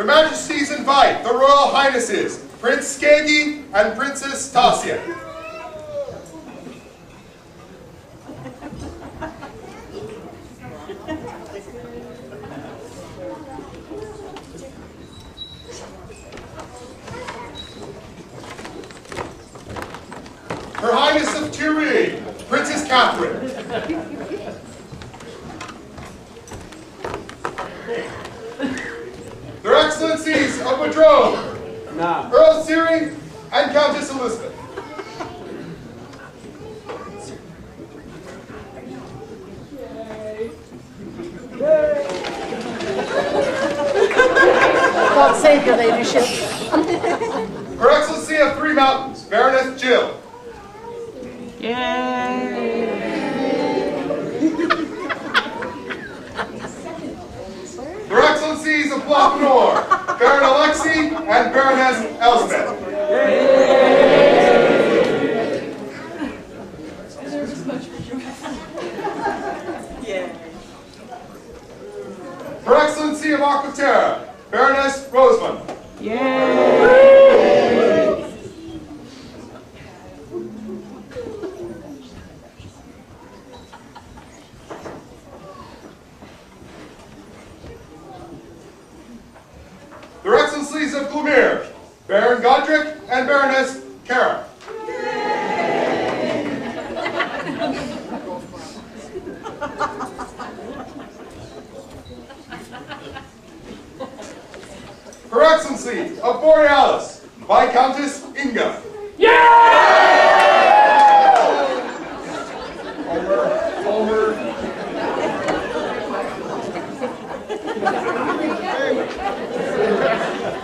Their Majesties invite the Royal Highnesses, Prince Skaggy and Princess Tasia. Her Highness of Tiree, Princess Catherine. Their Excellencies of Madrone, Earl Siri and Countess Elizabeth. God save your ladyship. Her Excellency of Three Mountains, Baroness Jill. Yay! Her Excellencies of Block Nor, Baron Alexei and Baroness Elsbeth. Her Excellency of Aquaterra, Baroness Rosamund. Their Excellencies of Glumir, Baron Godric and Baroness Cara. Her Excellency of Borealis, Viscountess Inga.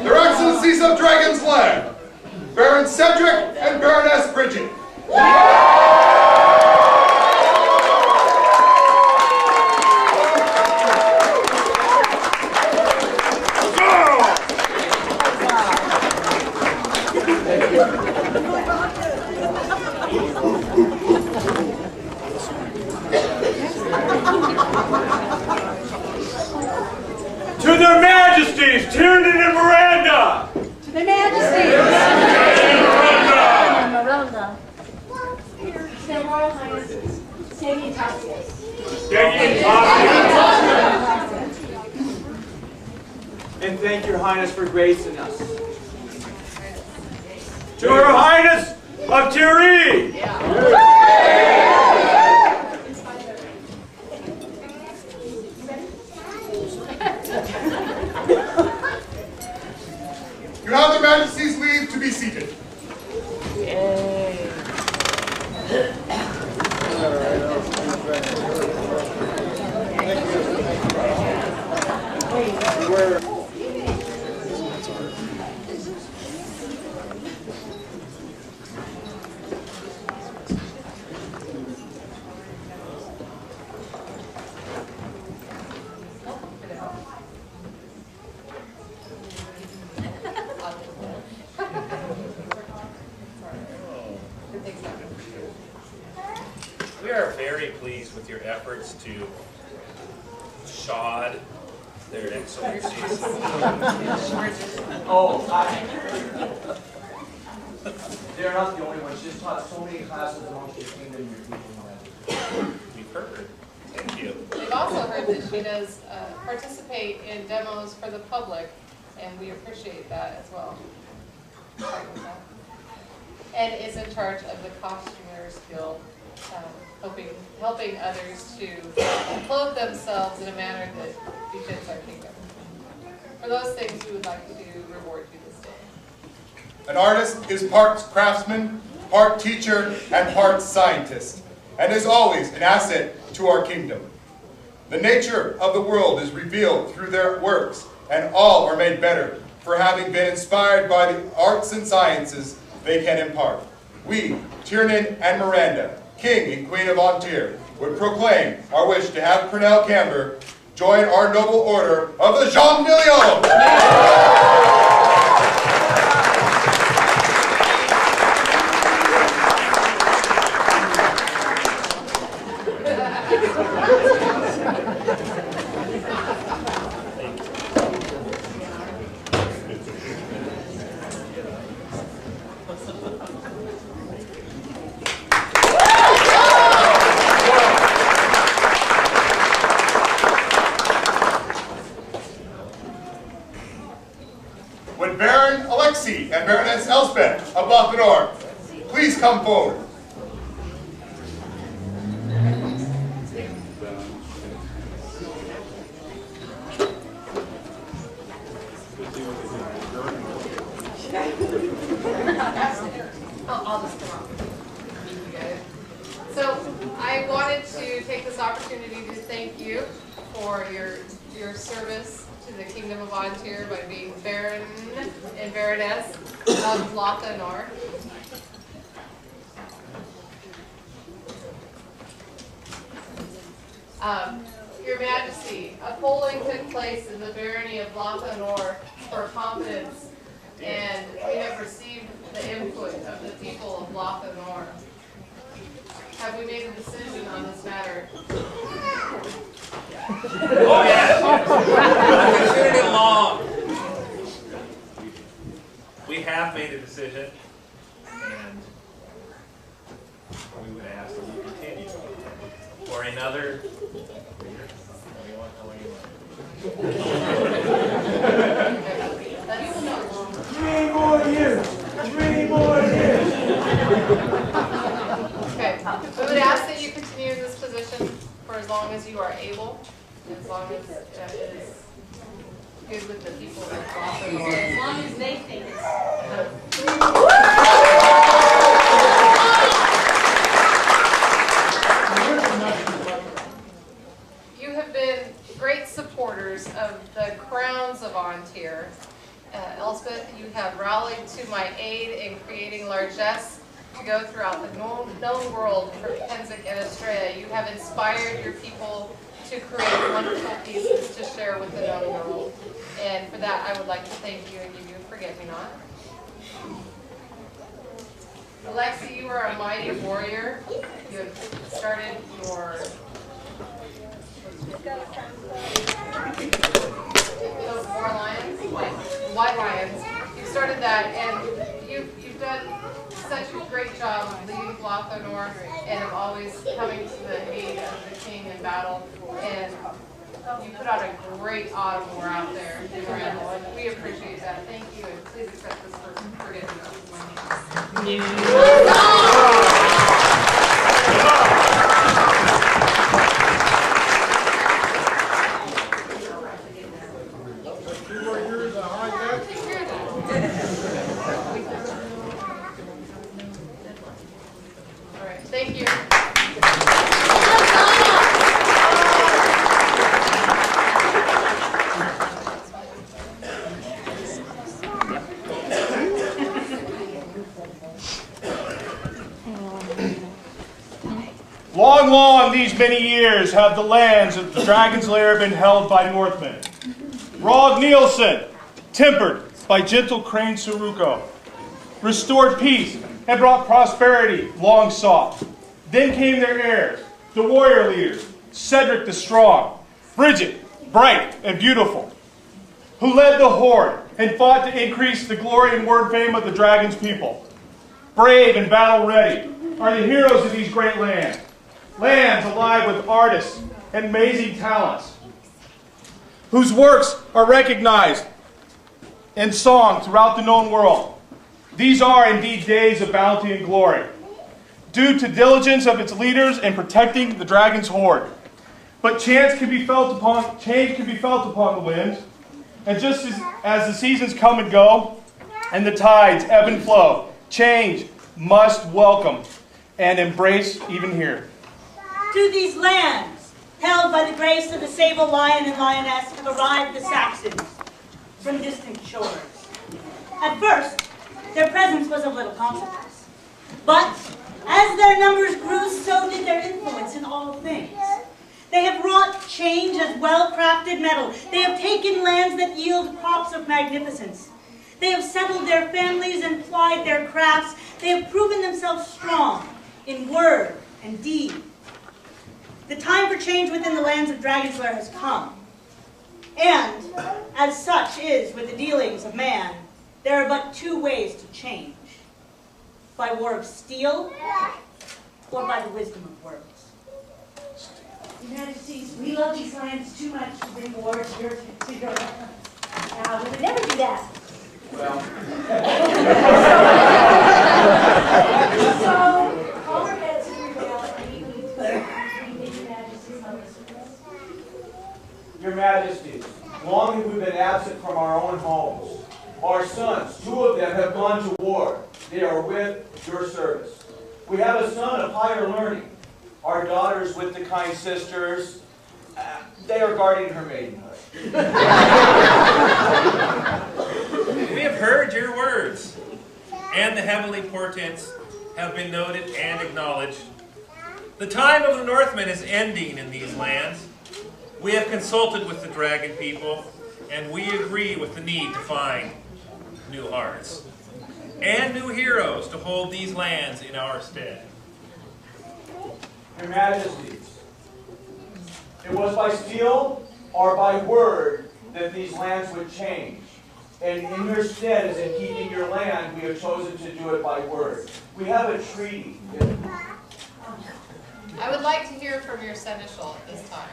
Their Excellencies of Dragons Laire, Baron Cedric and Baroness Bridget. To their Majesties, Tiernan and Miranda! To the Majesties! Miranda! To their Royal Highnesses, Skaggy and Tasia. And thank your Highness for gracing us. To Her Highness of Tiree! You have their Majesty's leave to be seated. We are very pleased with your efforts to shod their excellencies. Oh, they're not the only ones. She's taught so many classes amongst your kingdom and your people. We've heard. Thank you. We've also heard that she does participate in demos for the public, and we appreciate that as well. And is in charge of the Costumers Guild, helping others to clothe themselves in a manner that befits our kingdom. For those things, we would like to reward you this day. An artist is part craftsman, part teacher, and part scientist, and is always an asset to our kingdom. The nature of the world is revealed through their works, and all are made better for having been inspired by the arts and sciences they can impart. We, Tiernan and Miranda, King and Queen of Ontir, would proclaim our wish to have Purnell Camber join our noble order of the Jean de Lion. Baroness Elspeth of Baronal. Please come forward. I'll just come up and meet you guys. So I wanted to take this opportunity to thank you for your service to the Kingdom of Ontario by being Baron and Baroness of Baronal. Your Majesty, a polling took place in the barony of Baronal for confidence, and we have received the input of the people of Baronal. Have we made a decision on this matter? Oh, yes. I considered it long. We have made a decision, and we would ask that you continue for another. Three more years. 3 more years. Okay, we would ask that you continue in this position for as long as you are able, as long as it is good with the people of Baronal. As long as they think it's. You have been great supporters of the crowns of Ontario. Elspeth, you have rallied to my aid in creating largesse to go throughout the known world for Penzance and Australia. You have inspired your people to create wonderful pieces to share with the known world. And for that, I would like to thank you and give you a forget-me-not. Alexi, you are a mighty warrior. You have started your War Lions? White Lions. You started that, and you've done such a great job of leading Baronal and of always coming to the aid of the king in battle. And you put out a great autumn war out there in Randall, and we appreciate that. Thank you, and please accept this for forget-me-not as my name. Thank you. Long, long these many years have the lands of the Dragons Laire been held by Northmen. Rog Nielsen, tempered by gentle Crane Saruko, restored peace and brought prosperity long sought. Then came their heirs, the warrior leaders, Cedric the Strong, Bridget, bright and beautiful, who led the horde and fought to increase the glory and word fame of the Dragon's people. Brave and battle ready are the heroes of these great lands, lands alive with artists and amazing talents, whose works are recognized in song throughout the known world. These are indeed days of bounty and glory, due to diligence of its leaders in protecting the dragon's horde. But change can be felt upon the winds, and just as the seasons come and go, and the tides ebb and flow, change must welcome and embrace even here. To these lands, held by the grace of the sable lion and lioness, have arrived the Saxons from distant shores. At first, their presence was of little consequence. But as their numbers grew, so did their influence in all things. They have wrought change as well-crafted metal. They have taken lands that yield crops of magnificence. They have settled their families and plied their crafts. They have proven themselves strong in word and deed. The time for change within the lands of Dragons Laire has come. And, as such is with the dealings of man, there are but two ways to change. By war of steel, or by the wisdom of words. Your Majesties, we love these lands too much to bring war to your land. We would never do that. Well, So, call our heads to prevail, and we need Your Majesty's notice. Your Majesty, long have we been absent from our own homes. Our sons, 2 of them, have gone to war. They are with your service. We have a son of higher learning. Our daughters with the kind sisters, they are guarding her maidenhood. We have heard your words, and the heavenly portents have been noted and acknowledged. The time of the Northmen is ending in these lands. We have consulted with the dragon people, and we agree with the need to find new hearts and new heroes to hold these lands in our stead. Your Majesties, it was by steel or by word that these lands would change. And in your stead, as in keeping your land, we have chosen to do it by word. We have a treaty. I would like to hear from your seneschal at this time.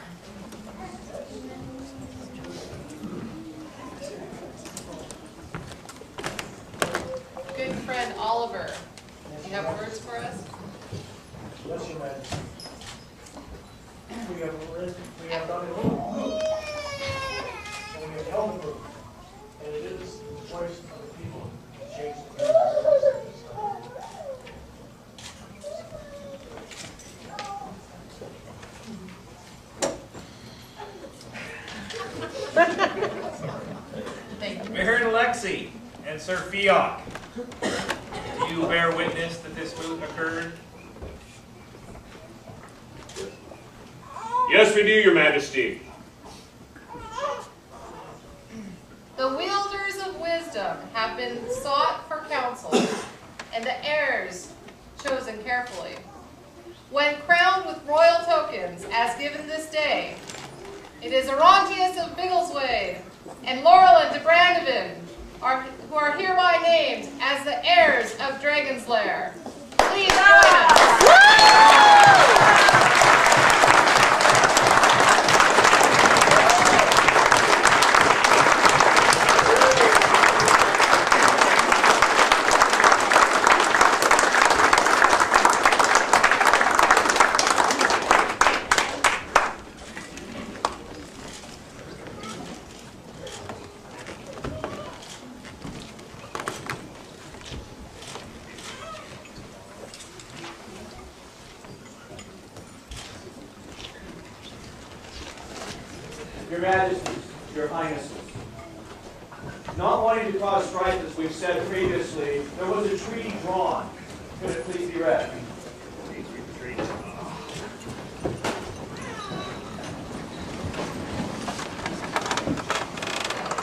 Good friend Oliver, do you have words for us? Yes, Your Majesty. We have done it all. And we have held the vote. And it is the choice of the people to change Thank you. We heard Alexei and Sir Fiok. Do you bear witness that this moot occurred? Yes, we do, Your Majesty. The wielders of wisdom have been sought for counsel, and the heirs chosen carefully. When crowned with royal tokens, as given this day, it is Orontius of Biggleswade and Laurelin de Brandovan who are hereby named as the heirs of Dragons Laire. Please join us. Your Majesties, Your Highnesses, not wanting to cause strife, as we've said previously, there was a treaty drawn. Could it please be read?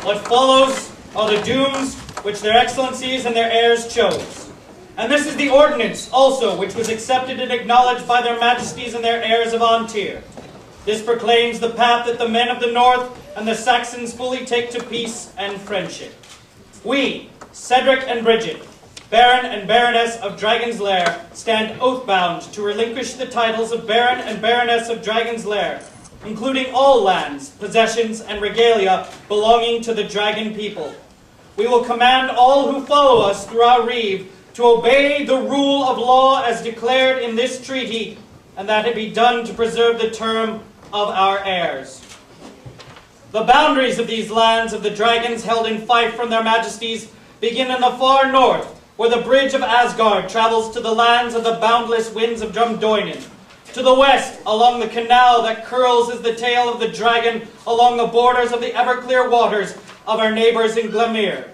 What follows are the dooms which their excellencies and their heirs chose. And this is the ordinance also which was accepted and acknowledged by their majesties and their heirs of Antir. This proclaims the path that the men of the north and the Saxons fully take to peace and friendship. We, Cedric and Bridget, Baron and Baroness of Dragons Laire, stand oath-bound to relinquish the titles of Baron and Baroness of Dragons Laire, including all lands, possessions, and regalia belonging to the dragon people. We will command all who follow us through our reeve to obey the rule of law as declared in this treaty, and that it be done to preserve the term of our heirs. The boundaries of these lands of the dragons held in fief from their majesties begin in the far north, where the bridge of Asgard travels to the lands of the boundless winds of Drumdoinen. To the west, along the canal that curls as the tail of the dragon along the borders of the ever-clear waters of our neighbors in Glamir.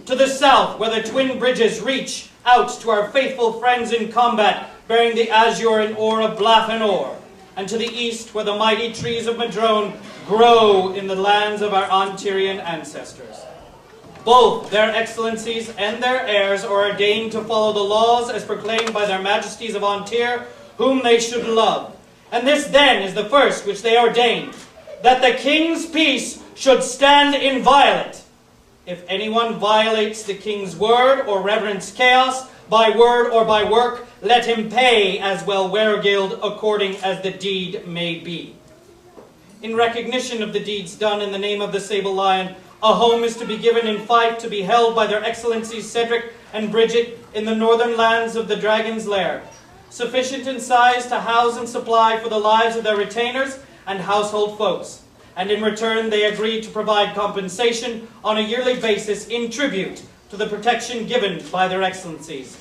To the south, where the twin bridges reach out to our faithful friends in combat, bearing the azure and ore of Blathanor. And to the east, where the mighty trees of Madrone grow in the lands of our Antirian ancestors. Both their excellencies and their heirs are ordained to follow the laws as proclaimed by their majesties of Antir, whom they should love. And this then is the first which they ordained, that the king's peace should stand inviolate. If anyone violates the king's word or reverence chaos, by word or by work, let him pay as well weregild according as the deed may be. In recognition of the deeds done in the name of the Sable Lion, a home is to be given in Fife to be held by their Excellencies Cedric and Bridget in the northern lands of the Dragons Laire, sufficient in size to house and supply for the lives of their retainers and household folks. And in return, they agreed to provide compensation on a yearly basis in tribute to the protection given by their Excellencies.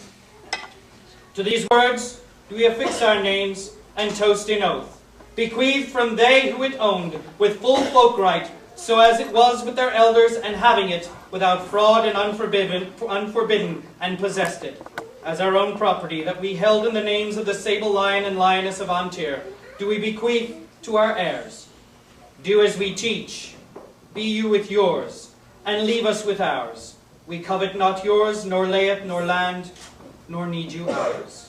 To these words do we affix our names and toast in oath, bequeathed from they who it owned with full folk right, so as it was with their elders, and having it without fraud and unforbidden, and possessed it as our own property, that we held in the names of the sable lion and lioness of Antir, do we bequeath to our heirs. Do as we teach, be you with yours, and leave us with ours. We covet not yours, nor layeth, nor land, nor need you ours.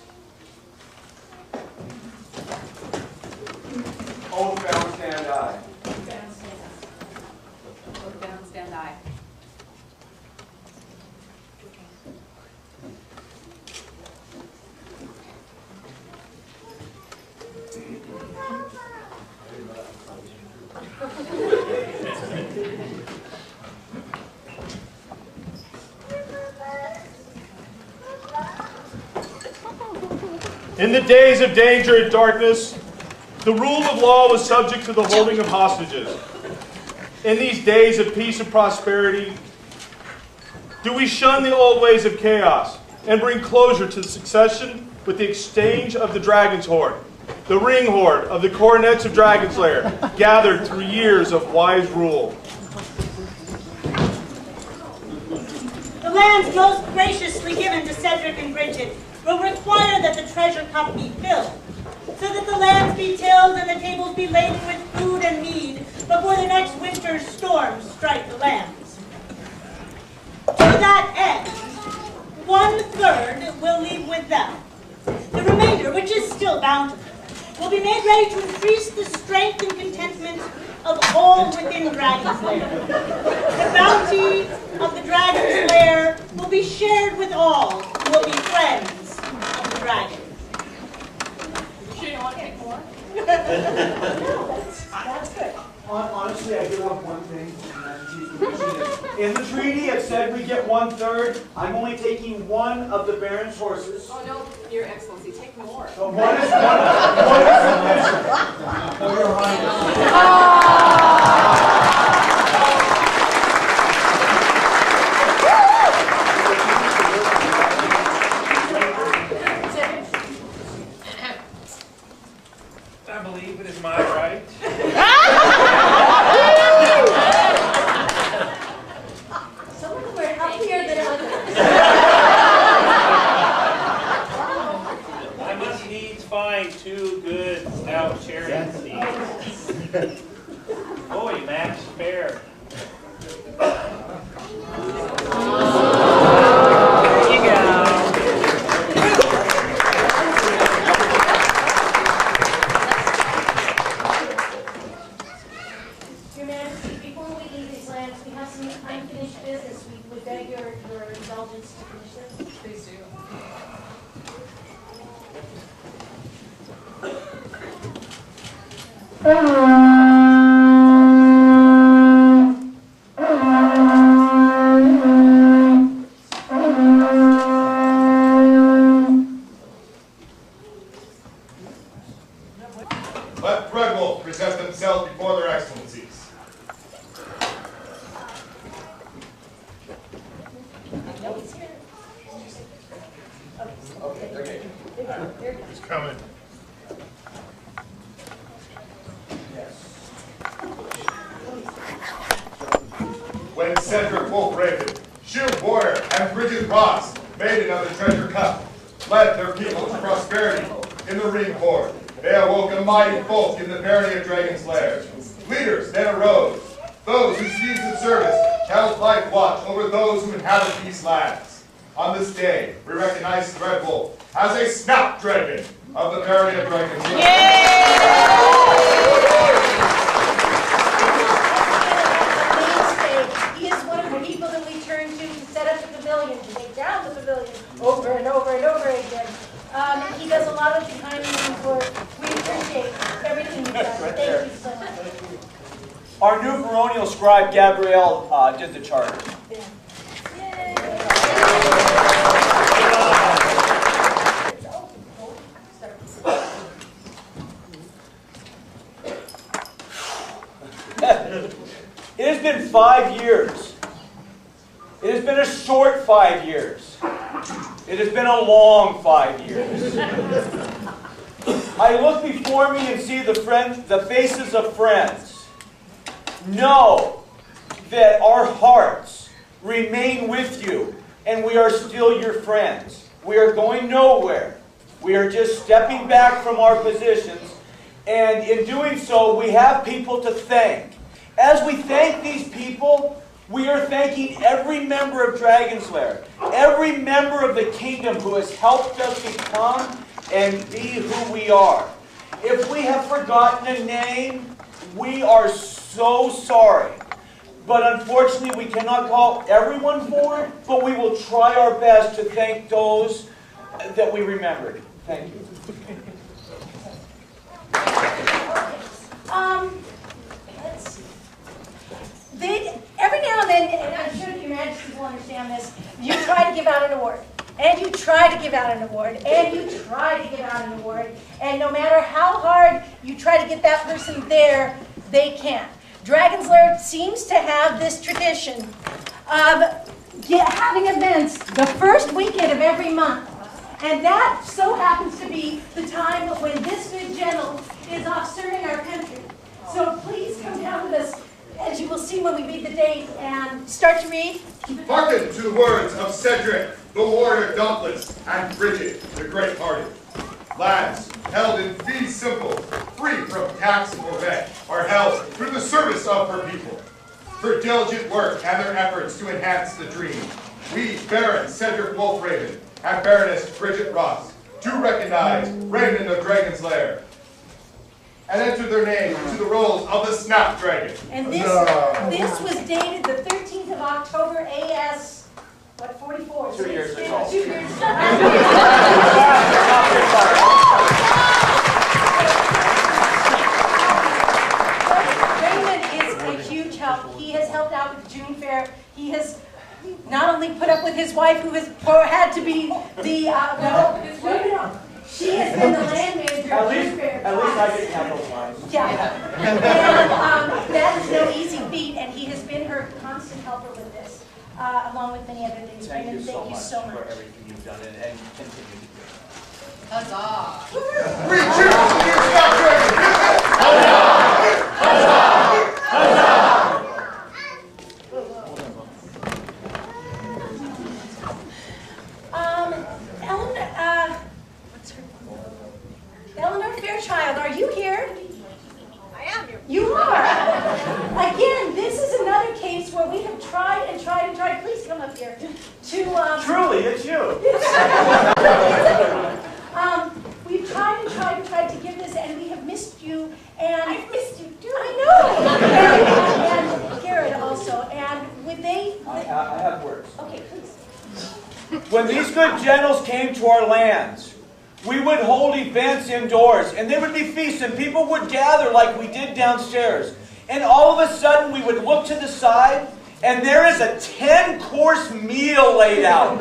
Oath bound, stand I. Oath bound, stand I. Oath bound, stand I. In the days of danger and darkness, the rule of law was subject to the holding of hostages. In these days of peace and prosperity, do we shun the old ways of chaos and bring closure to the succession with the exchange of the Dragon's Hoard, the ring hoard of the coronets of Dragons Laire, gathered through years of wise rule. The lands most graciously given to Cedric and Bridget will require that the treasure cup be filled, so that the lands be tilled and the tables be laden with food and mead before the next winter's storms strike the lands. To that end, 1/3 will leave with them. The remainder, which is still bountiful, will be made ready to increase the strength and contentment of all within Dragons Laire. The bounty of the Dragons Laire will be shared with all who will be friends of the dragon. Sure you want to take more? That's good. Honestly, I give up one thing. In the treaty, it said we get 1/3. I'm only taking one of the Baron's horses. Oh, no, Your Excellency, take more. So one is sufficient. Oh, Your Highness. I believe it is my right. Some of them are healthier than others. I must needs find two good stout chariot seats. Boy, matched fair. Your Majesty, before we leave these lands, we have some unfinished business. We would beg your indulgence to finish them. Please do. Let Threadwolf present themselves before their excellencies. He's coming. When Cedric Wolfraven, Shield Warrior, and Bridget Ross, maiden of the treasure cup, led their people to prosperity in the ring hoard, they awoke a mighty folk in the barony of Dragons Laire. Leaders then arose, those whose deeds of service held life watch over those who inhabit these lands. On this day, we recognize Threadwolf as a snapdragon of the barony of Dragons Laire. He is one of the people that we turn to set up the pavilion, to take down the pavilion over and over and over again. He does a lot of the kind work. We appreciate everything you've done. Thank you so much. Our new baronial scribe, Gabrielle, did the charter. It has been 5 years. It has been a short 5 years. It has been a long 5 years. I look before me and see the faces of friends. Know that our hearts remain with you, and we are still your friends. We are going nowhere. We are just stepping back from our positions, and in doing so, we have people to thank. As we thank these people, we are thanking every member of Dragons Laire, every member of the kingdom who has helped us become and be who we are. If we have forgotten a name, we are so sorry. But unfortunately, we cannot call everyone forward, but we will try our best to thank those that we remembered. Thank you. Let's see. Every now and then, and I'm sure your Majesty will understand this, you try to give out an award. And you try to give out an award, and you try to give out an award, and no matter how hard you try to get that person there, they can't. Dragons Laire seems to have this tradition of having events the first weekend of every month. And that so happens to be the time when this good general is off serving our country. So please come down with us, as you will see when we read the date, and start to read. Hearken to the words of Cedric, the warrior dauntless, and Bridget, the great-hearted. Lands held in fee simple, free from tax or rent, are held through the service of her people. For diligent work and their efforts to enhance the dream, we, Baron Cedric Wolfraven and Baroness Bridget Ross, do recognize Raymond of Dragons Laire, and enter their names into the rolls of the Snapdragon. And this was dated the 13th of October, AS, what, 44? 2 years It's been ago. 2 years. Raymond is a huge help. He has helped out with June Fair. He has not only put up with his wife, who has had to be the, no. She has been the land manager of June Fair. At least I didn't have those lines. Yeah. And that is no easy feat, and he has been her constant helper with this, along with many other things. Thank Raymond, you thank you so much. for everything you've done and continue to do. Huzzah! We choose the new Snapdragon! Huzzah! Huzzah! Huzzah! Eleanor Fairchild, are you here? I am here. You are. Again, this is another case where we have tried and tried and tried. Please come up here. Truly, it's you. We've tried and tried and tried to give this, and we have missed you. And I've missed you too. I know. And Garrett also. And would they? I have words. Okay, please. When these good generals came to our lands, we would hold events indoors, and there would be feasts, and people would gather like we did downstairs. And all of a sudden, we would look to the side, and there is a 10-course meal laid out.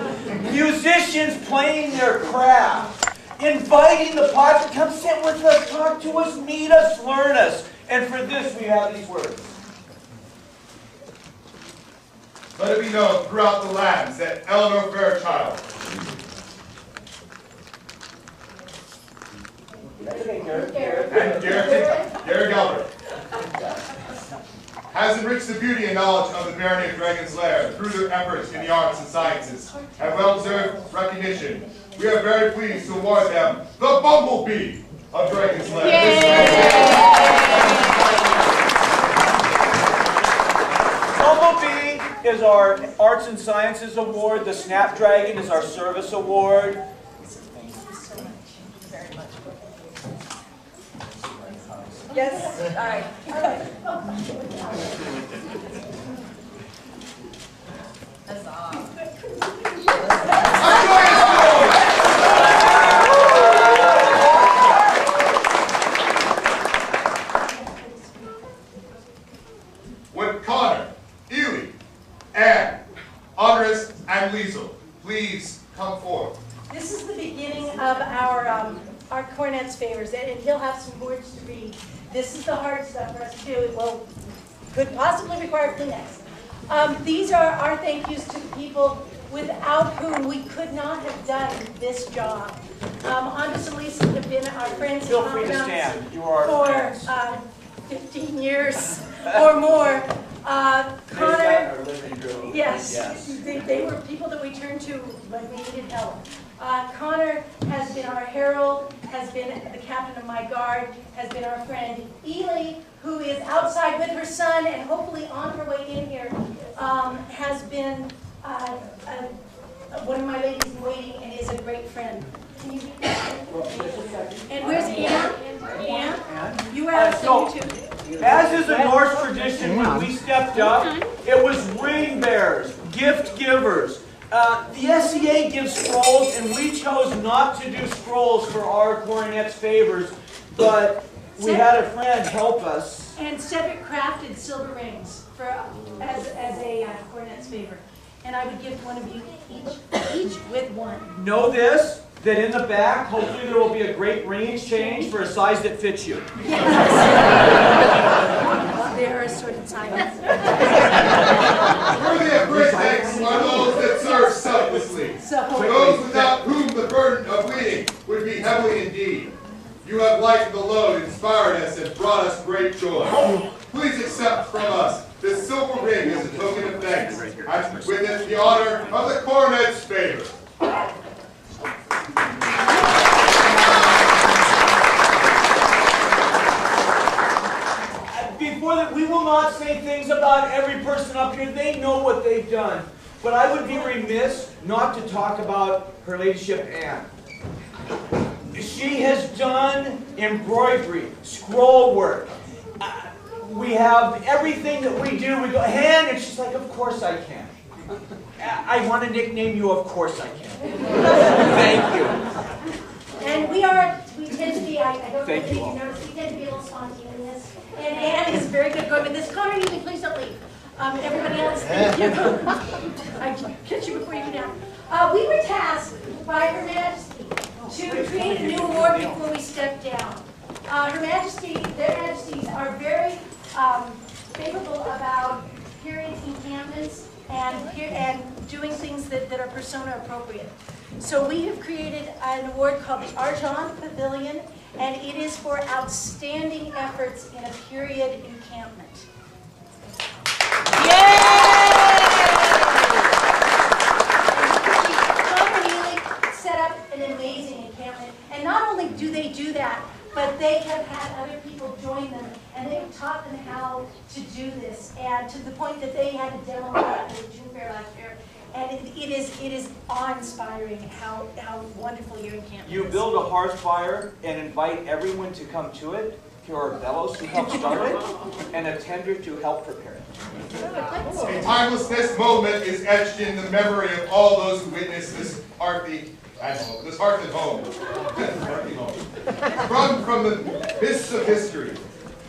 Musicians playing their craft, inviting the public to come sit with us, talk to us, meet us, learn us. And for this, we have these words. Let it be known throughout the lands that Eleanor Fairchild and Garrett Gilbert has enriched the beauty and knowledge of the barony of Dragons Laire through their efforts in the arts and sciences and well-deserved recognition. We are very pleased to award them the Bumblebee of Dragons Laire. Bumblebee is our Arts and Sciences Award. The Snapdragon is our Service Award. Yes. All right. of our cornet's favors, and he'll have some words to read. This is the hard stuff for us to do. It could possibly require Kleenex. These are our thank yous to the people without whom we could not have done this job. Andres and Lisa have been our friends Feel free to stand. You are for 15 years or more. Connor, yes, they were people that we turned to when we needed help. Connor has been our herald, has been the captain of my guard, has been our friend. Ely, who is outside with her son and hopefully on her way in here, has been one of my ladies in waiting and is a great friend. Can you read that? And where's Anne? Anne? You were out too. As is a Norse tradition, when we stepped up, it was ring bearers, gift givers. The SEA gives scrolls, and we chose not to do scrolls for our coronet's favors, but we had a friend help us. And Cedric crafted silver rings for as a coronet's favor. And I would give one of you each with one. Know this, that in the back, hopefully there will be a great ring exchange for a size that fits you. Yes. They are assorted sizes. Worthy of great thanks are those that serve selflessly. Those without whom the burden of leading would be heavy indeed. You have lightened the load, inspired us, and brought us great joy. Please accept from us this silver ring as a token of thanks, and with it the honor of the coronet's favor. Before that, we will not say things about every person up here. They know what they've done. But I would be remiss not to talk about Her Ladyship Anne. She has done embroidery, scroll work. We have everything that we do. We go, Han, and she's like, of course I can. I want to nickname you, of course I can. Thank you. And we tend to be, I don't know if you noticed, we tend to be a little spontaneous. And Anne is very good at going with this. Connor, you please don't leave. Everybody else, thank you. I catch you before you go down. We were tasked by Her Majesty to create a new award before we step down. Her Majesty, their Majesties are very favorable about period encampments and doing things that are persona appropriate. So we have created an award called the Argent Pavilion, and it is for outstanding efforts in a period encampment. Set up an amazing encampment, and not only do they do that, but they have had other people join them, and they've taught them how to do this, and to the point that they had a demo at the June Fair last year, and it is awe-inspiring how wonderful your encampment is. You build a hearth fire and invite everyone to come to it. Here are bellows to help start it, and a tender to help prepare it. A timelessness moment is etched in the memory of all those who witnessed this hearthy home. From the mists of history,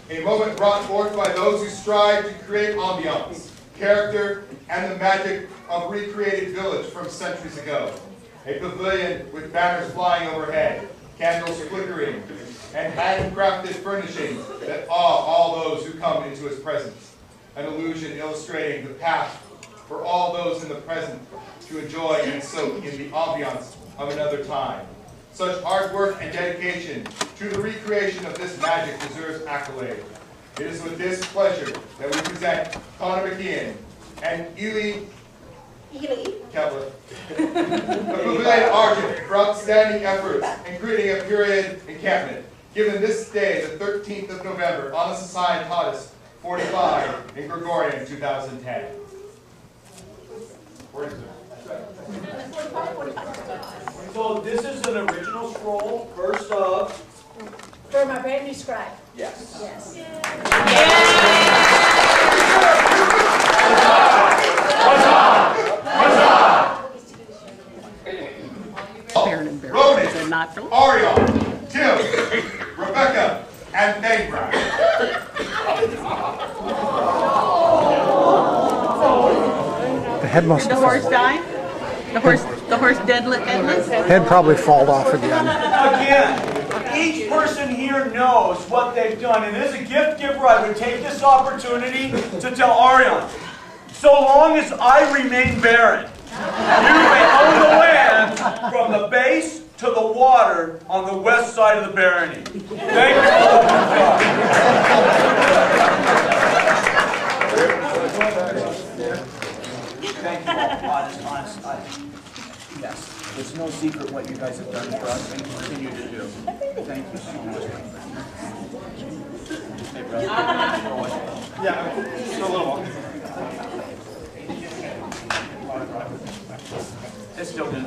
a moment brought forth by those who strive to create ambiance, character, and the magic of a recreated village from centuries ago. A pavilion with banners flying overhead, candles flickering, and handcrafted furnishings that awe all those who come into its presence. An illusion illustrating the path for all those in the present to enjoy and soak in the ambiance of another time. Such hard work and dedication to the recreation of this magic deserves accolade. It is with this pleasure that we present Connor McKeon and Ely Kevler, the Pavilion Argent, for outstanding efforts in creating a period encampment, given this day, the 13th of November, on the Societatis 45 in Gregorian 2010. So this is an original scroll, first of... For my brand new scribe. Yes. Yes. Ronan, Ariel, Tim, Rebecca, and Bainbrown. The headmaster. The horse died? The the horse headless? Head probably fall off again. Again, each person here knows what they've done, and as a gift giver, I would take this opportunity to tell Arion, so long as I remain Baron, you may own the land from the base to the water on the west side of the barony. Thank you. Thank you all. Honest. Yes, it's no secret what you guys have done for us and continue to do. Thank you so much. Hey, brother. Yeah, just a little one. It's still good.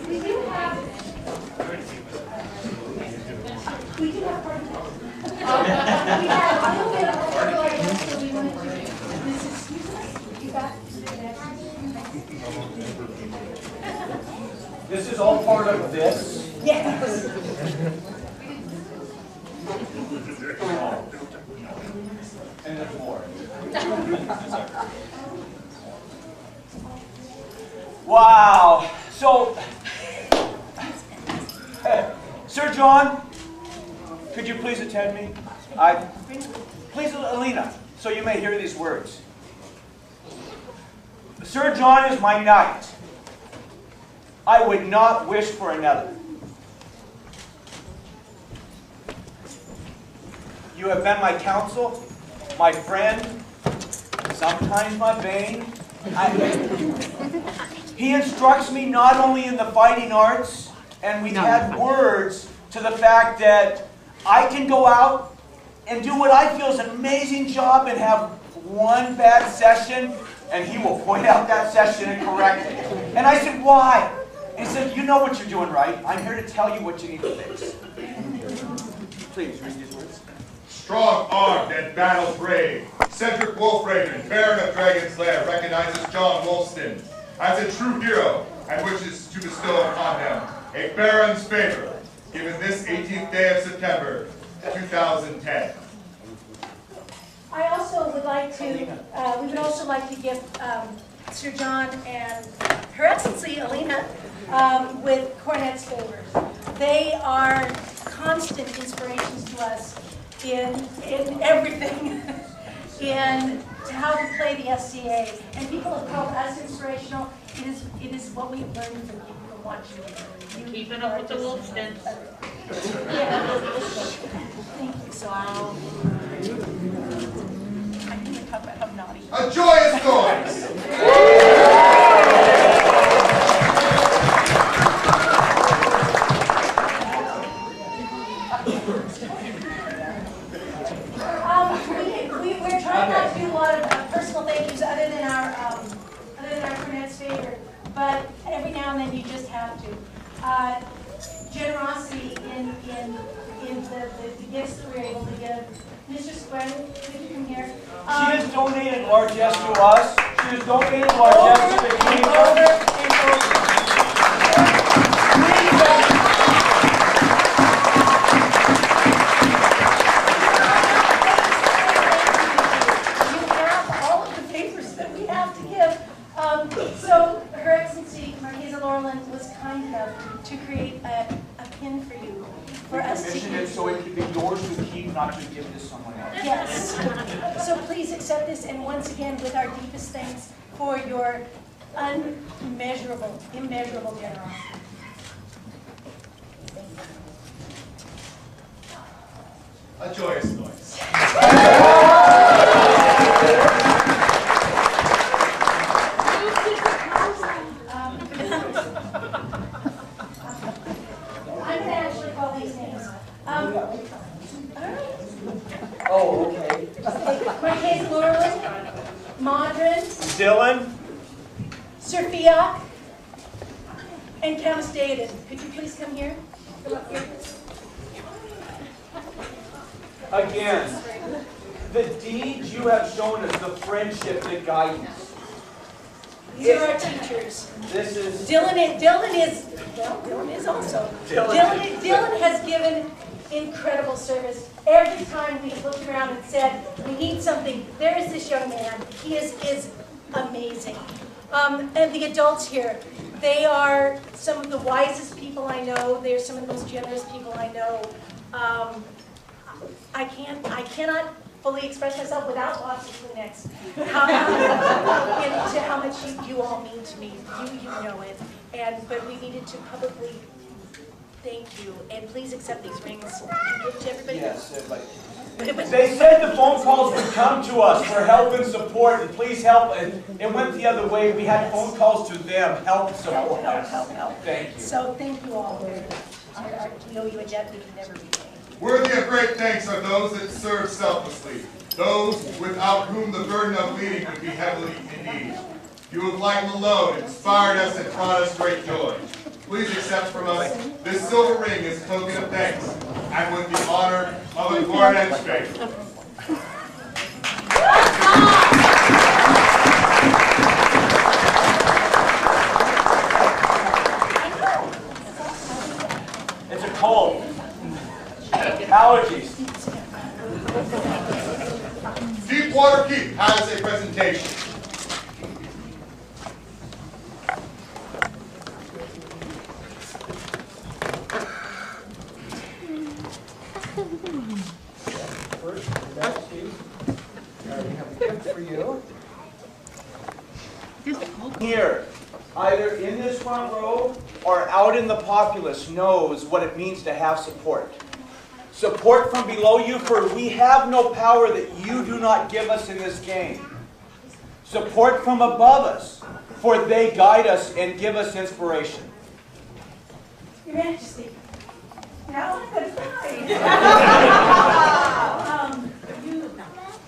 We do have party. We have a little bit of a party, so we want to do this. Excuse us. You got This is all part of this. yes. And there's more. Wow. So, Sir John, could you please attend me? Please, Alina, so you may hear these words. Sir John is my knight. I would not wish for another. You have been my counsel, my friend, sometimes my bane. He instructs me not only in the fighting arts, and we've had words to the fact that I can go out and do what I feel is an amazing job and have one bad session, and he will point out that session and correct it. And I said, why? And he said, you know what you're doing right. I'm here to tell you what you need to fix. Please read these words. Strong-armed and battle-brave, Cedric Wolfraven, Baron of Dragons Laire, recognizes John Wolston as a true hero and wishes to bestow upon him a Baron's favor, given this 18th day of September, 2010. I also would like to, we would also like to give Sir John and Her Excellency Alina with Cornet's favors. They are constant inspirations to us in everything, in how to play the SCA. And people have called us inspirational. It is what we've learned from people who watch you. Keeping up with the Wolfstons. Yeah. Thank you. So I'm going to talk about how naughty. A joyous noise! We're trying not to do a lot of personal thank yous other than our Cornet's favor, but every now and then you just have to. Generosity in the gifts that we're able to give. Mr. Square, could you come here? She has donated largesse to us. She has donated largesse to the kingdom. You have all of the papers that we have to give. So Her Excellency Marquesa Laurelin was kind enough to create a pin for you, for us to Commissioned it so it could be yours to keep, not to give to someone else. Yes. So please accept this, and once again, with our deepest thanks for your unmeasurable, immeasurable generosity. A joyous noise. I'm going to actually call these names. Oh, okay. Marquesa Laurelin, Modron, Dylan, Sir Fiat, and Countess David. Could you please come here? Come up here. again, the deeds you have shown us, the friendship, the guidance. These are our teachers. This is... Dylan is also. Dylan has given incredible service. Every time we looked around and said, we need something, there is this young man. He is amazing. And the adults here, they are some of the wisest people I know. They're some of the most generous people I know. I cannot fully express myself without lots of Kleenex. Into how much you all mean to me. You know it. But we needed to publicly thank you, and please accept these rings. Give to everybody. Yes, they said the phone calls would come to us for help and support, and please help. And it went the other way. We had phone calls to them, help and support. Help. Thank you. So thank you all very much. I know you a debt we can never repay. Worthy of great thanks are those that serve selflessly, those without whom the burden of leading would be heavily indeed. You have lightened the load, inspired us, and brought us great joy. Please accept from us this silver ring as token of thanks, and with the honor of a coronet straight. It's a cold. Allergies. Deepwater Keep has a presentation. First, that's you. We have a gift for you. Here, either in this front row or out in the populace, knows what it means to have support. Support from below you, for we have no power that you do not give us in this game. Support from above us, for they guide us and give us inspiration. Your Majesty, now I'm going to fly.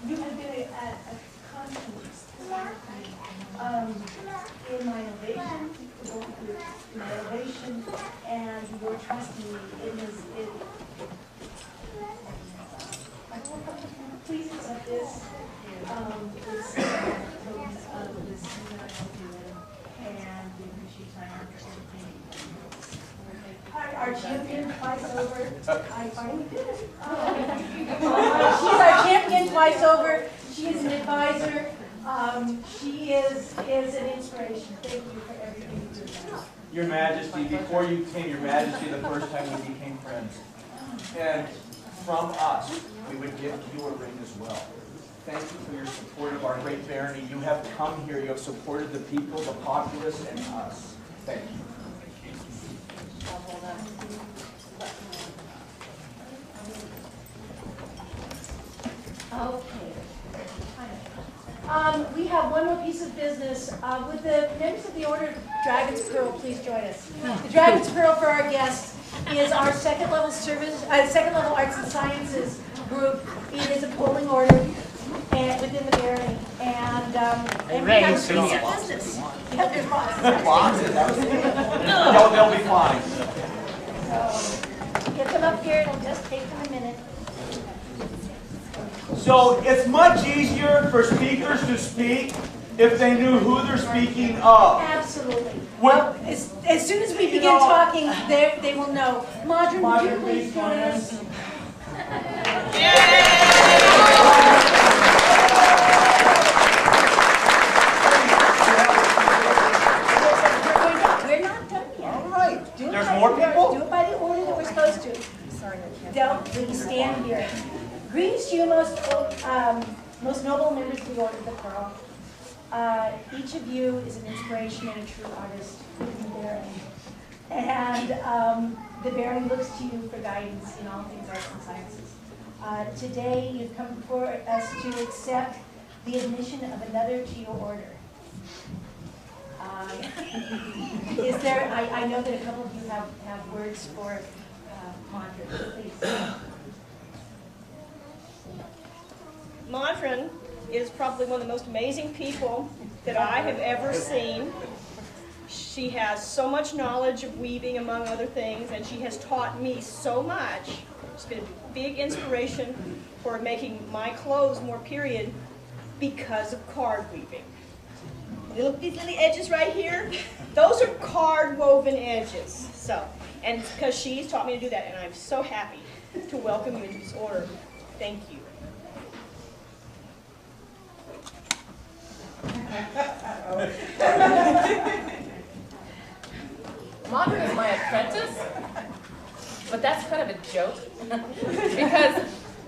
You have been a constant in my elevation, and your trust in me. Please accept this. This token of this thing that I helped you with, and we appreciate your time and our champion twice over. I finally did it. She's our champion twice over. She is an advisor. She is an inspiration. Thank you for everything you do. Your Majesty, before you came, Your Majesty, the first time we became friends. And from us, we would give you a ring as well. Thank you for your support of our great barony. You have come here, you have supported the people, the populace, and us. Thank you. Okay. We have one more piece of business. Would the members of the Order of Dragons Pearl please join us? The Dragons Pearl for our guests is our second level arts and sciences group. It is a polling order within the barony, and we have a piece of business. Yeah, there's lots. They'll be fine. So get them up here. It'll just take them a minute. So it's much easier for speakers to speak if they knew who they're speaking of. Absolutely. Well, as soon as we begin talking, they will know. Madron, would you please join us? We're not done yet. All right. There's more people? Do it by the order that we're supposed to. Sorry, don't please stand here. Greetings to you, most noble members of the Order of the Pearl. Each of you is an inspiration and a true artist in the barony. And the barony looks to you for guidance in all things arts and sciences. Today, you've come before us to accept the admission of another to your order. Is there, I know that a couple of you have words for Madron, please. Madron is probably one of the most amazing people that I have ever seen. She has so much knowledge of weaving, among other things, and she has taught me so much. She's been a big inspiration for making my clothes more period because of card weaving. These little edges right here, those are card woven edges. So, and it's because she's taught me to do that, and I'm so happy to welcome you into this order. Thank you. Modern is my apprentice, but that's kind of a joke because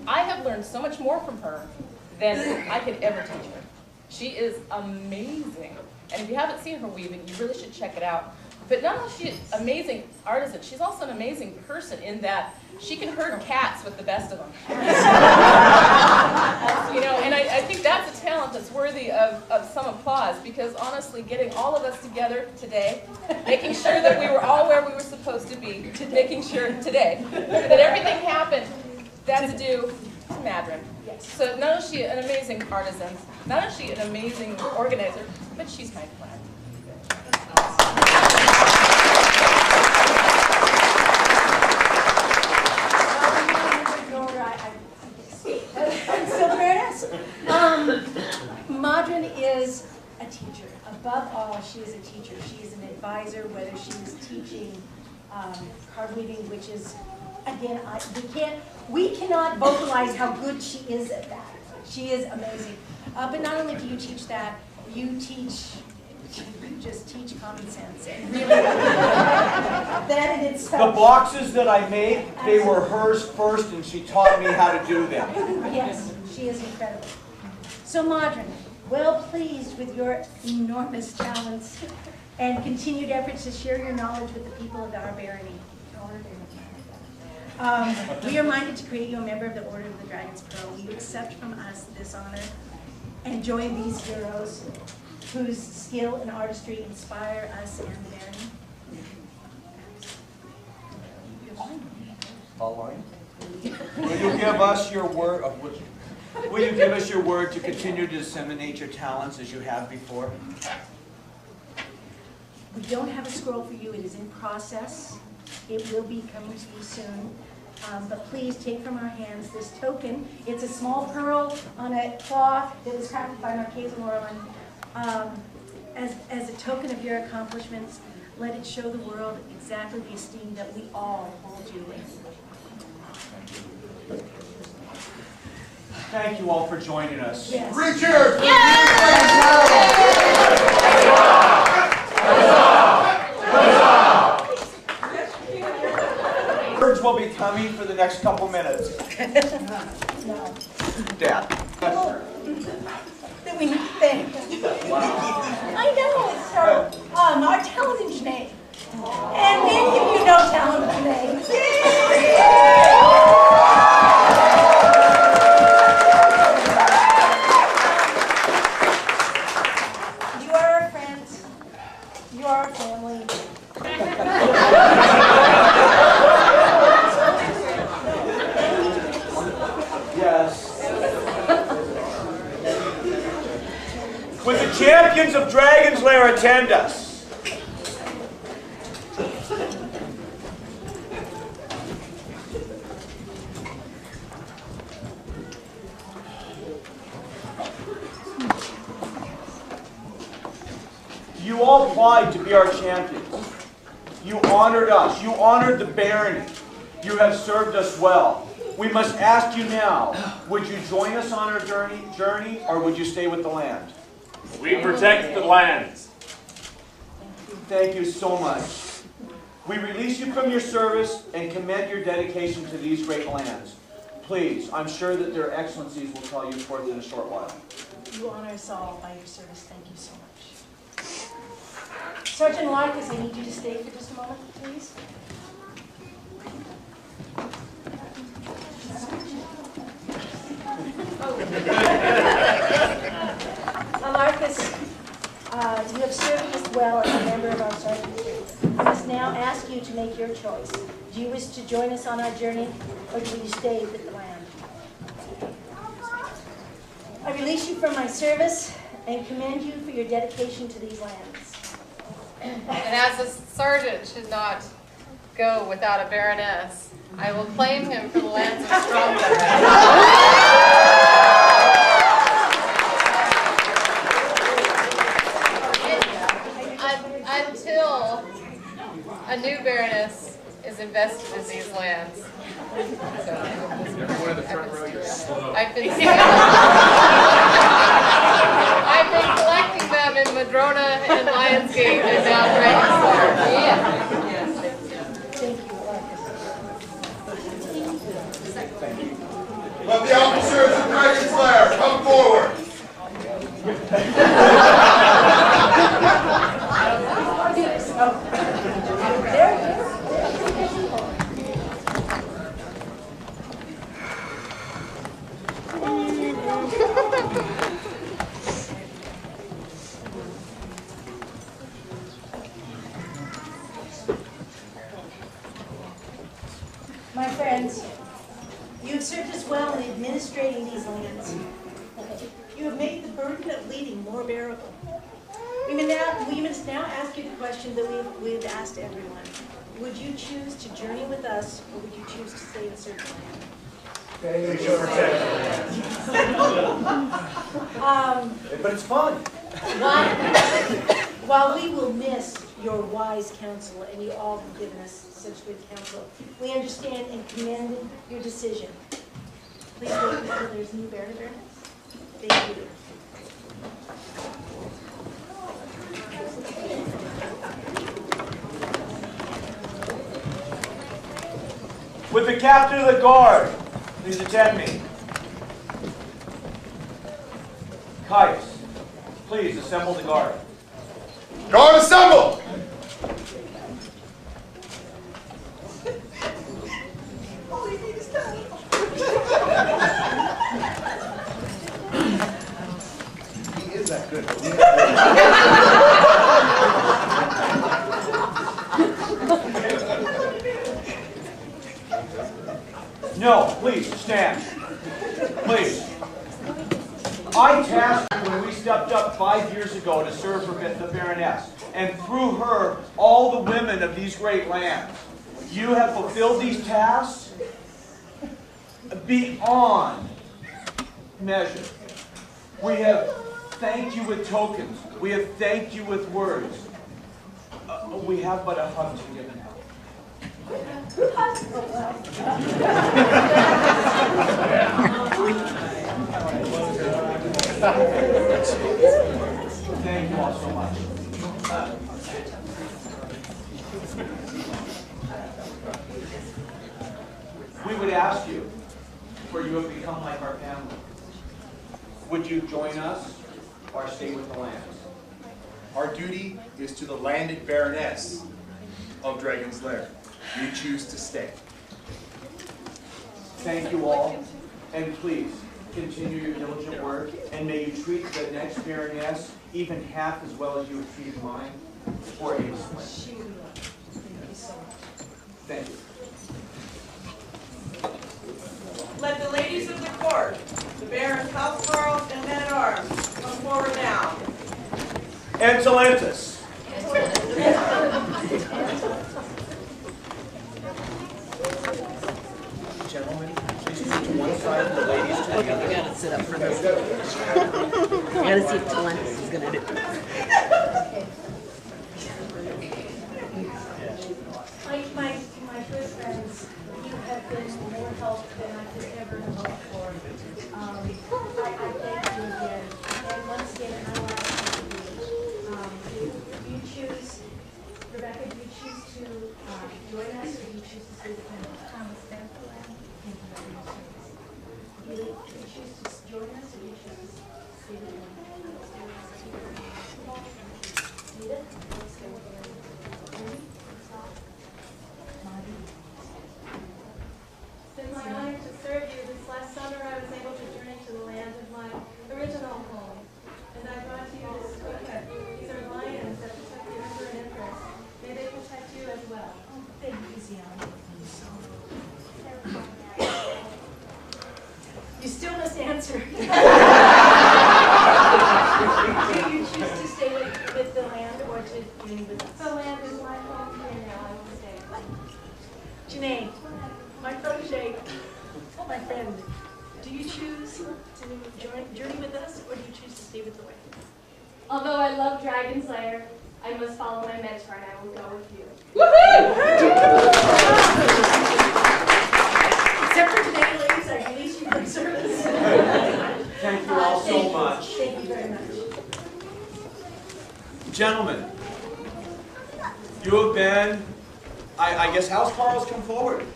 I have learned so much more from her than I could ever teach her. She is amazing, and if you haven't seen her weaving, you really should check it out. But not only is she an amazing artisan, she's also an amazing person in that she can herd cats with the best of them. You know, and I think that's a talent that's worthy of some applause, because honestly, getting all of us together today, making sure that we were all where we were supposed to be, making sure today that everything happened, that's due to Madron. So not only is she an amazing artisan, not only is she an amazing organizer, but she's my friend. Madron is a teacher. Above all, she is a teacher. She is an advisor, whether she is teaching card weaving, which is, again, we cannot vocalize how good she is at that. She is amazing. But not only do you teach that, you just teach common sense. And really, that in itself. The boxes that I made, they were hers first, and she taught me how to do them. Yes, she is incredible. So Madron, well pleased with your enormous talents and continued efforts to share your knowledge with the people of our barony. We are minded to create you a member of the Order of the Dragons Pearl. Will you accept from us this honor and join these heroes whose skill and artistry inspire us and the barony? All right. Will you give us your word? Will you give us your word to continue to disseminate your talents as you have before? We don't have a scroll for you. It is in process. It will be coming to you soon. But please take from our hands this token. It's a small pearl on a cloth that was crafted by Marquise Laurelin. As a token of your accomplishments, let it show the world exactly the esteem that we all hold you in. Thank you all for joining us. Yes. Three cheers! Words will be coming for the next couple minutes. No. Dad. That we need to thank. I know, it's our talent engineer. And many of you know talent engineer. You are our friends. You are our family. Yes. Would the champions of Dragons Laire attend us? You all applied to be our champions. You honored us. You honored the barony. You have served us well. We must ask you now, would you join us on our journey, or would you stay with the land? We protect the lands. Thank you so much. We release you from your service and commend your dedication to these great lands. Please, I'm sure that their excellencies will call you forth in a short while. You honor us all by your service. Thank you so much. Sergeant Larkus, I need you to stay for just a moment, please. Larkus, you have served us well as a member of our sergeantry. I must now ask you to make your choice. Do you wish to join us on our journey, or do you stay with the land? I release you from my service and commend you for your dedication to these lands. And as a sergeant should not go without a baroness, I will claim him for the lands of Stromberg. Until a new baroness is invested in these lands. Everyone in the front row, you're slow. I've been collecting Madrona and Lionsgate and now Dragons Laire. Yeah. Let the officers of Dragons Laire come forward. My friends, you have served us well in administrating these lands. You have made the burden of leading more bearable. We must now ask you the question that we've asked everyone. Would you choose to journey with us, or would you choose to stay and serve the land? But it's fun. While we will miss your wise counsel, and you all have given us such good counsel, we understand and commend your decision. Please wait until there's new Baronal Baroness. Thank you. With the captain of the guard, please attend me. Caius, please assemble the guard. Guard assemble! He is that good. No, please, stand. Please. I tasked you when we stepped up 5 years ago to serve for the Baroness, and through her, all the women of these great lands. You have fulfilled these tasks beyond measure. We have thanked you with tokens. We have thanked you with words. We have but a hug to give now. Thank you all so much. We would ask you, for you have become like our family, would you join us or stay with the lands? Our duty is to the landed Baroness of Dragons Laire. We choose to stay. Thank you all, and please continue your diligent work, and may you treat the next Baroness even half as well as you have treated mine, or a split. Thank you. Let the ladies of the court, the barons, housecarls, and men-at-arms come forward now. Antolentus. Gentlemen, please move to one side and the ladies to the other. You gotta sit up for this. You gotta see if Talentus is gonna do it. My good friends, you have been more help than I could ever have hoped for. I thank you again. And once again, I want to ask you, you choose, Rebecca, do you choose to join us, or do you choose to stay with them? I will stay with the land. Thank you very much. Do you choose to join us, or do you choose to stay with them? Rita, let's stay with the land. It's been my honor to serve you. This last summer I was able to journey to the land of my original home. And I brought to you this cookbook. These are lions that protect the Emperor and Empress. May they protect you as well. Thank you, Zion. You still must answer. Do you choose to stay with the land, or to journey with us? The land is my home here now. I will stay. Janae, my protege, my friend, do you choose to journey with us, or do you choose to stay with the way? Although I love Dragons Laire, I must follow my mentor and I will go with you. Except for today, ladies, I release you from service. Thank you all so much. Thank you very much. Gentlemen, you have been, I guess housecarls, come forward.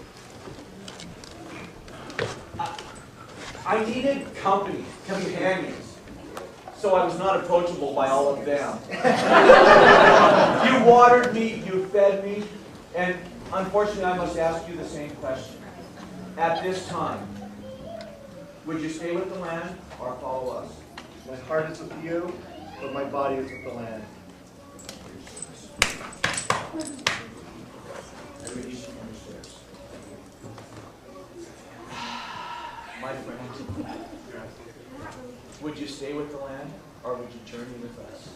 I needed company, companions, so I was not approachable by all of them. You watered me, you fed me, and unfortunately I must ask you the same question. At this time, would you stay with the land or follow us? My heart is with you, but my body is with the land. I release you from your stairs. My friend, would you stay with the land or would you journey with us?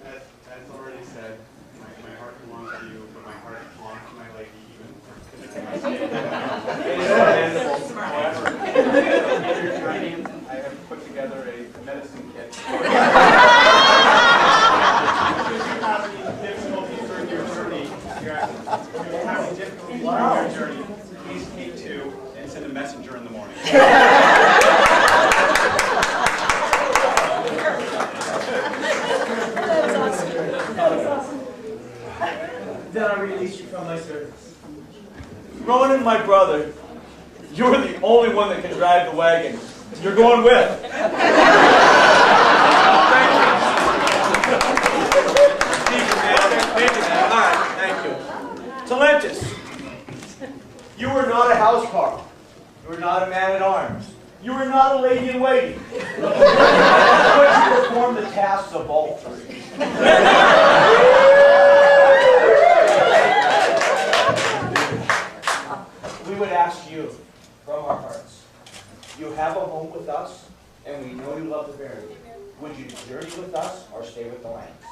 As already said, my heart belongs to you, but my heart belongs to my lady even. I have put together a medicine kit. If you have any difficulties during your journey, please take 2 and send a messenger in the morning. Then I release you from my service. Ronan, my brother, you're the only one that can drive the wagon. You're going with. Thank you, man. All right, thank you. Talentus, you were not a housecarl. You were not a man-at-arms. You were not a lady-in-waiting. But you performed the tasks of all 3. We would ask you, from our hearts, you have a home with us, and we know you love the Barony. Would you journey with us or stay with the lands?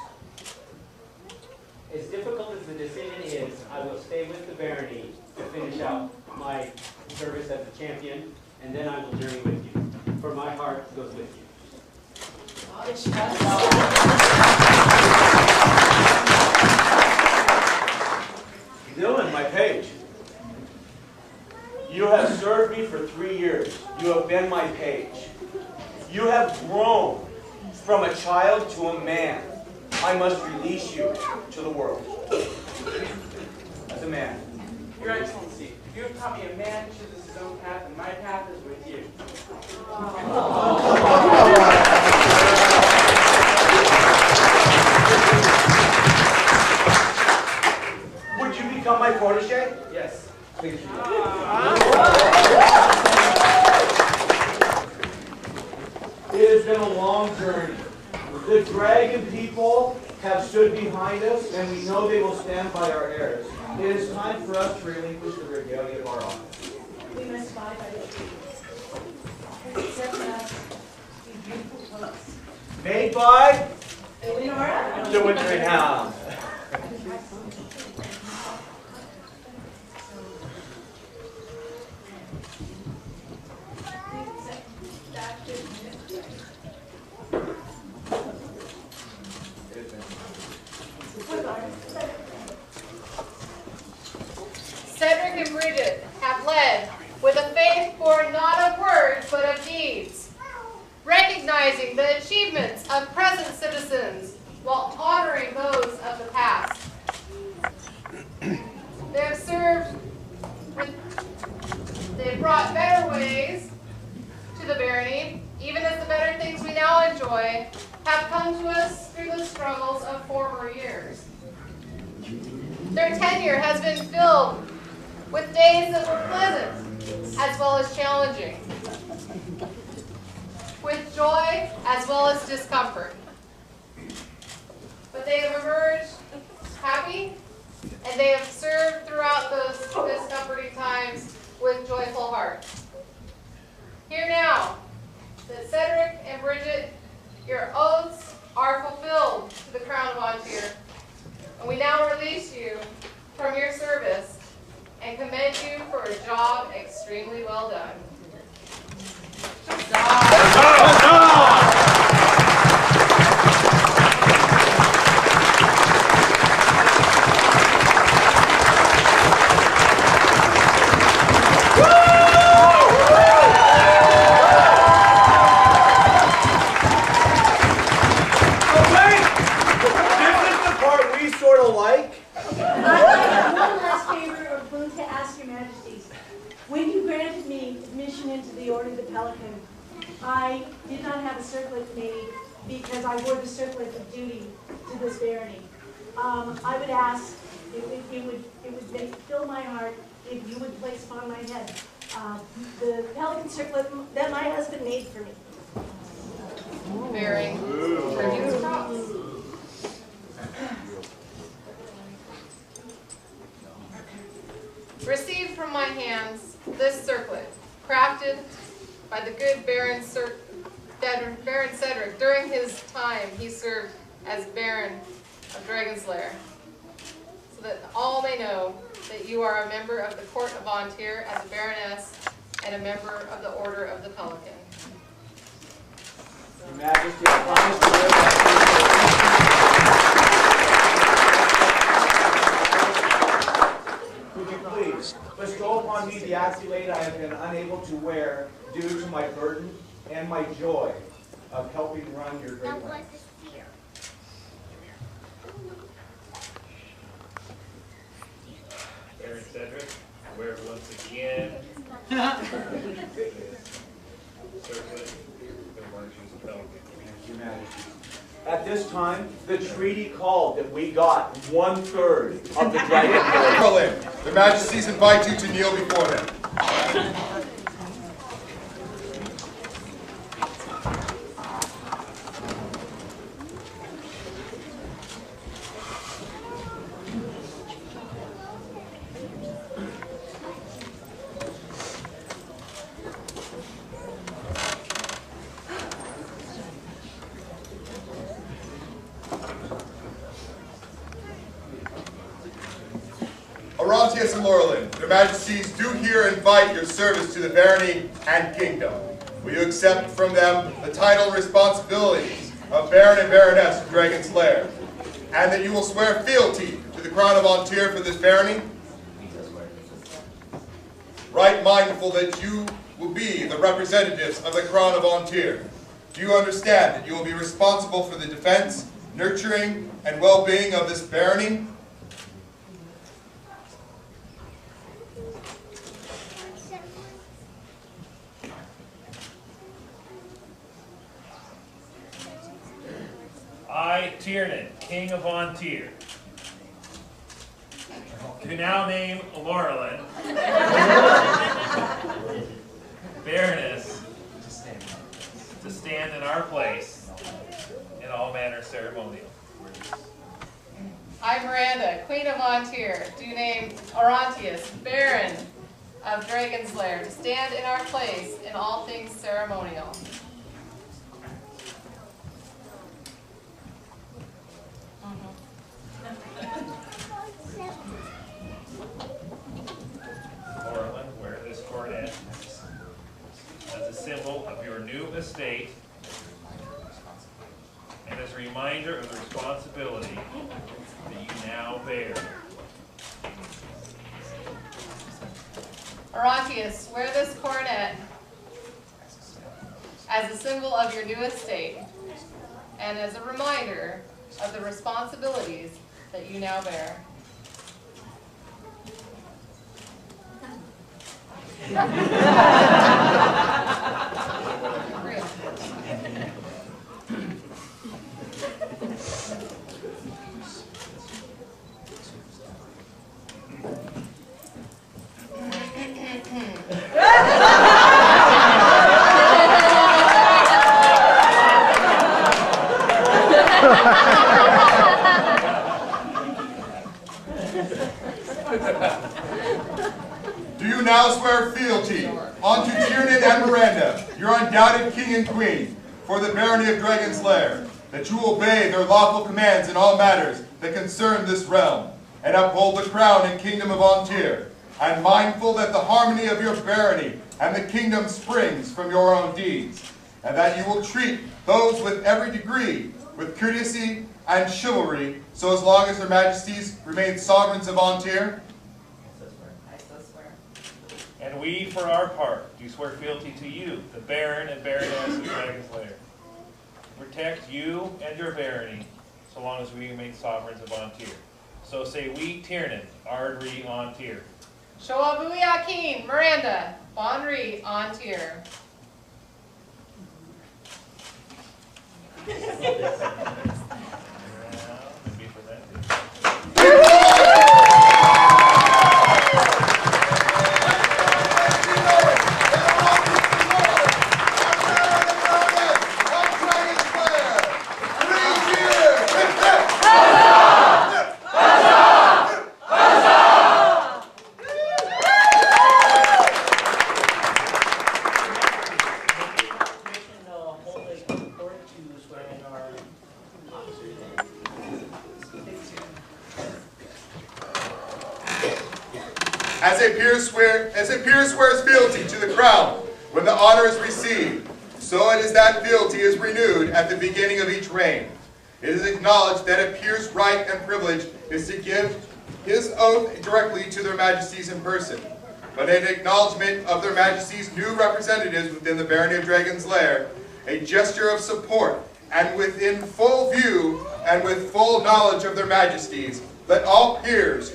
As difficult as the decision is, I will stay with the Barony to finish out my service as a champion, and then I will journey with you. For my heart goes with you. Dylan, my page. You have served me for 3 years. You have been my page. You have grown from a child to a man. I must release you to the world. As a man. Your Excellency, you have taught me a man chooses his own path, and my path is with you. Would you become my protege? Yes. Please. It has been a long journey. The dragon people have stood behind us, and we know they will stand by our heirs. It is time for us to relinquish the regalia of our office. We must abide by the treaties. Accept us, these beautiful clothes. Made by Eleonora. the Wintering Hound. Cedric and Bridget have led with a faith born not of words but of deeds, recognizing the achievements of present citizens while honoring those of the past. They have served they have brought better ways to the Barony, even as the better things we now enjoy have come to us through the struggles of former years. Their tenure has been filled with days that were pleasant as well as challenging, with joy as well as discomfort. But they have emerged happy, and they have served throughout those discomforting times with joyful hearts. Hear now that Cedric and Bridget, your oaths are fulfilled to the Crown of Antir, and we now release you from your service and commend you for a job extremely well done. like? I have one last favor or boon to ask your majesties. When you granted me admission into the Order of the Pelican, I did not have a circlet made because I wore the circlet of duty to this barony. I would ask, it would fill my heart if you would place upon my head the pelican circlet that my husband made for me. Bearing Tributes cross. Received from my hands this circlet, crafted by the good Baron Cedric during his time he served as Baron of Dragons Laire, so that all may know that you are a member of the Court of Antir as a Baroness and a member of the Order of the Pelican. Your Majesty, I promise to wear that. Could you please bestow upon me the accolade I have been unable to wear due to my burden and my joy of helping run your great land? Baron Cedric, wear it once again. Circlet, the virtues of Pelican. Thank you, Majesty. At this time, the treaty called that we got 1/3 of the Dragon Laire. Berlin, their majesties invite you to kneel before them. Orontius and Laurelin, their majesties do here invite your service to the barony and kingdom. Will you accept from them the title and responsibilities of Baron and Baroness of Dragons Laire, and that you will swear fealty to the crown of Antir for this barony? Right mindful that you will be the representatives of the crown of Antir, do you understand that you will be responsible for the defense, nurturing, and well-being of this barony? I, Tiernan, King of Antir, do now name Laurelin, Baroness, to stand in our place in all manner ceremonial. I, Miranda, Queen of Antir, do name Orontius, Baron of Dragons Laire, to stand in our place in all things ceremonial. Laurelin, wear this coronet as a symbol of your new estate and as a reminder of the responsibility that you now bear. Orontius, wear this coronet as a symbol of your new estate and as a reminder of the responsibilities that you now bear. Do you now swear fealty unto Tiernan and Miranda, your undoubted king and queen, for the barony of Dragons Laire, that you obey their lawful commands in all matters that concern this realm, and uphold the crown and kingdom of Antir, and mindful that the harmony of your barony and the kingdom springs from your own deeds, and that you will treat those with every degree with courtesy and chivalry, so as long as their majesties remain sovereigns of Antir? And we, for our part, do swear fealty to you, the Baron and Baroness of Dragons Laire, to protect you and your barony, so long as we remain sovereigns of Antir, So say we, Tiernan, Ardri on tier. Shoabu Yakin, Miranda, Bonri on tier. As a peer swears fealty to the crown when the honor is received, so it is that fealty is renewed at the beginning of each reign. It is acknowledged that a peer's right and privilege is to give his oath directly to their majesties in person, but in acknowledgement of their majesties' new representatives within the barony of Dragons Laire, a gesture of support, and within full view and with full knowledge of their majesties, let all peers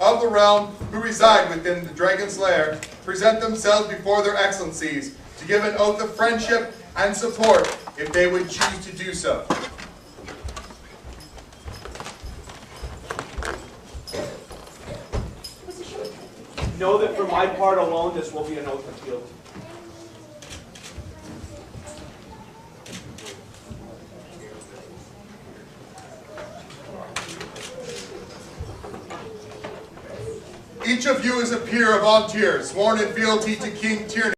of the realm who reside within the Dragons Laire present themselves before their excellencies to give an oath of friendship and support if they would choose to do so. Know that for my part alone, this will be an oath of fealty. Each of you is a peer of all tiers, sworn in fealty to King Tiernan.